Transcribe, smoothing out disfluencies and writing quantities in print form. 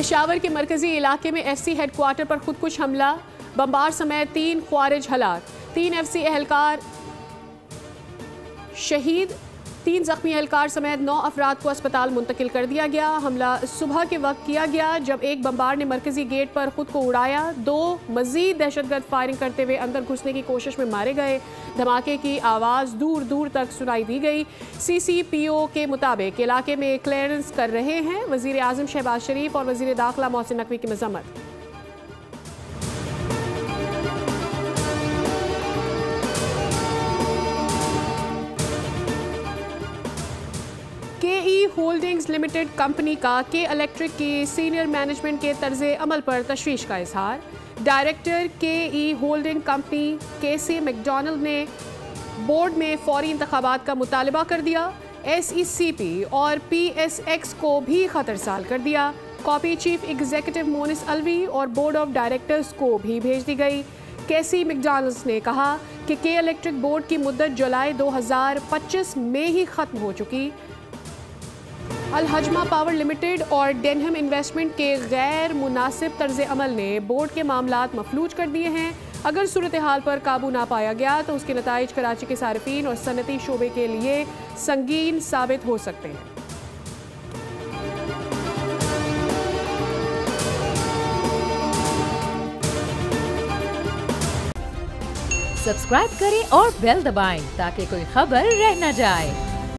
पेशावर के मरकजी इलाके में FC हेडक्वार्टर पर खुदकुश हमला, बमबार समेत 3 ख्वारिज हलाक, 3 FC एहलकार शहीद, 3 जख्मी एहलकार समेत 9 अफराद को अस्पताल मुंतकिल कर दिया गया। हमला सुबह के वक्त किया गया जब एक बमबार ने मरकजी गेट पर खुद को उड़ाया। 2 मजीद दहशतगर्द फायरिंग करते हुए अंदर घुसने की कोशिश में मारे गए। धमाके की आवाज़ दूर दूर तक सुनाई दी गई। CCPO के मुताबिक इलाके में क्लियरेंस कर रहे हैं। वज़ीर आज़म शहबाज शरीफ और वज़ीर दाखिला मोहसिन नकवी की मज़म्मत। KE होल्डिंग्स लिमिटेड कंपनी का के इलेक्ट्रिक की सीनियर मैनेजमेंट के तर्ज अमल पर तशवीश का इजहार। Director KE holding company KC McDonald ने बोर्ड में फौरी इंतखाबात का मुतालबा कर दिया। SECP और PSX को भी खतरसाल कर दिया। Copy chief executive Monis Alvi और बोर्ड ऑफ डायरेक्टर्स को भी भेज दी गई। KC मैकडॉनल्ड्स ने कहा कि के इलेक्ट्रिक बोर्ड की मुद्दत जुलाई 2025 में ही खत्म हो चुकी। अल-हजमा पावर लिमिटेड और डेनहम इन्वेस्टमेंट के गैर मुनासिब तर्ज अमल ने बोर्ड के मामलात मफलूज कर दिए हैं। अगर सूरत हाल पर काबू ना पाया गया तो उसके नताइज कराची के सारिफीन और सनती शोबे के लिए संगीन साबित हो सकते हैं। सब्सक्राइब करें और बेल दबाएं ताकि कोई खबर रह न जाए।